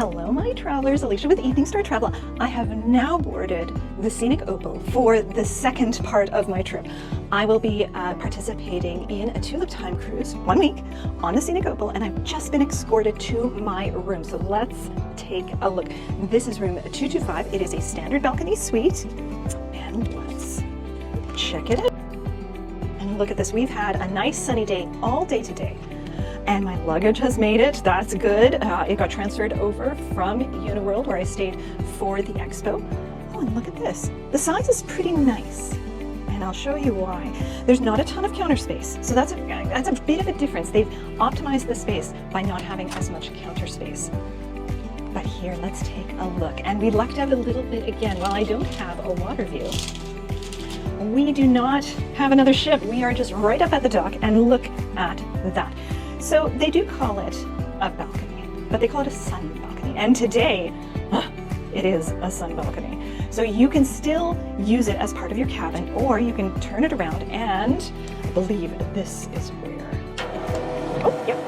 Hello my travelers, Alicia with Evening Star Travel. I have now boarded the Scenic Opal for the second part of my trip. I will be participating in a tulip time cruise 1 week on the Scenic Opal, and I've just been escorted to my room. So let's take a look. This is room 225. It is a standard balcony suite, and let's check it out. And look at this, we've had a nice sunny day all day today. And my luggage has made it, that's good. It got transferred over from Uniworld where I stayed for the expo. Oh, and look at this. The size is pretty nice. And I'll show you why. There's not a ton of counter space. So that's a bit of a difference. They've optimized the space by not having as much counter space. But here, let's take a look. And we lucked out a little bit again. While I don't have a water view, we do not have another ship. We are just right up at the dock, and look at that. So they do call it a balcony, but they call it a sun balcony. And today, it is a sun balcony. So you can still use it as part of your cabin, or you can turn it around, and I believe this is where, oh, yep.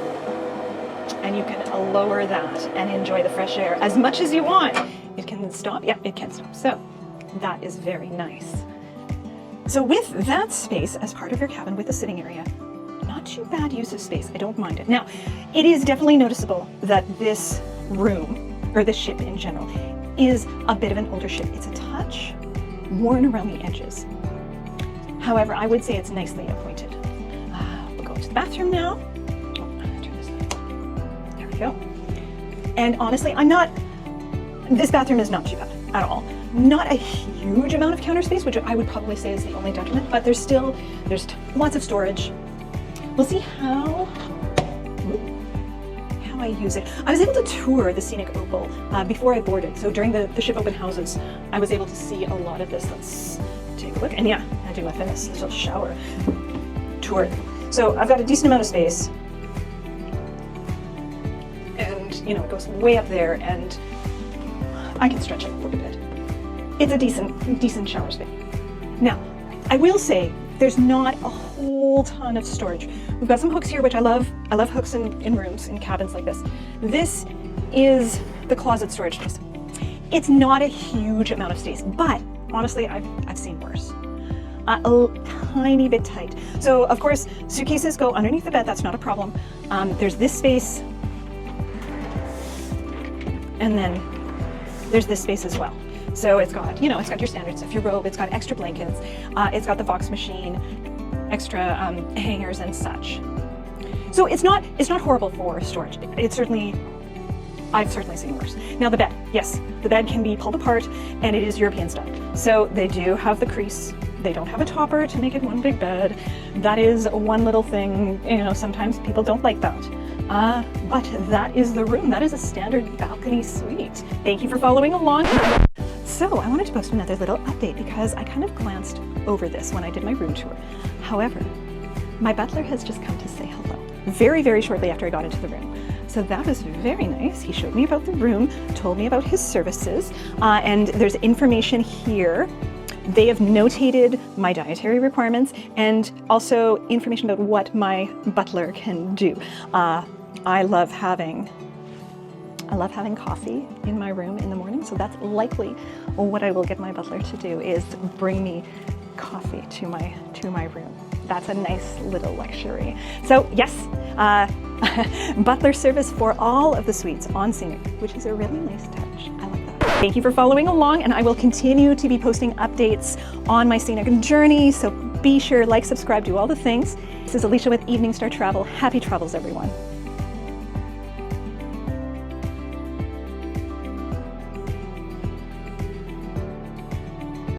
And you can lower that and enjoy the fresh air as much as you want. It can stop, yeah, it can stop. So that is very nice. So with that space as part of your cabin with the sitting area, not too bad use of space. I don't mind it. Now, it is definitely noticeable that this room, or this ship in general, is a bit of an older ship. It's a touch worn around the edges. However, I would say it's nicely appointed. We'll go to the bathroom now. Oh, I'm gonna turn this on. There we go. And honestly, this bathroom is not too bad at all. Not a huge amount of counter space, which I would probably say is the only detriment, but there's lots of storage. We'll see how I use it. I was able to tour the Scenic Opal before I boarded. So during the ship open houses, I was able to see a lot of this. Let's take a look. And yeah, I do my fitness, little shower tour. So I've got a decent amount of space. And you know, it goes way up there, and I can stretch it quite a bit. It's a decent shower space. Now, I will say, there's not a whole ton of storage. We've got some hooks here, which I love. I love hooks in rooms, in cabins like this. This is the closet storage space. It's not a huge amount of space, but honestly, I've seen worse. A tiny bit tight. So of course, suitcases go underneath the bed. That's not a problem. There's this space, and then there's this space as well. So it's got your standard stuff, your robe, it's got extra blankets, it's got the Vox machine, extra hangers and such. So it's not horrible for storage. I've certainly seen worse. Now the bed, yes, the bed can be pulled apart, and it is European style. So they do have the crease. They don't have a topper to make it one big bed. That is one little thing, sometimes people don't like that. But that is the room. That is a standard balcony suite. Thank you for following along. So I wanted to post another little update because I kind of glanced over this when I did my room tour. However, my butler has just come to say hello very, very shortly after I got into the room. So that was very nice. He showed me about the room, told me about his services, and there's information here. They have notated my dietary requirements and also information about what my butler can do. I love having coffee in my room in the morning, so that's likely what I will get my butler to do, is bring me coffee to my room. That's a nice little luxury. So yes, butler service for all of the suites on Scenic, which is a really nice touch. I like that. Thank you for following along, and I will continue to be posting updates on my Scenic journey, so be sure, like, subscribe, do all the things. This is Alicia with Evening Star Travel. Happy travels, everyone.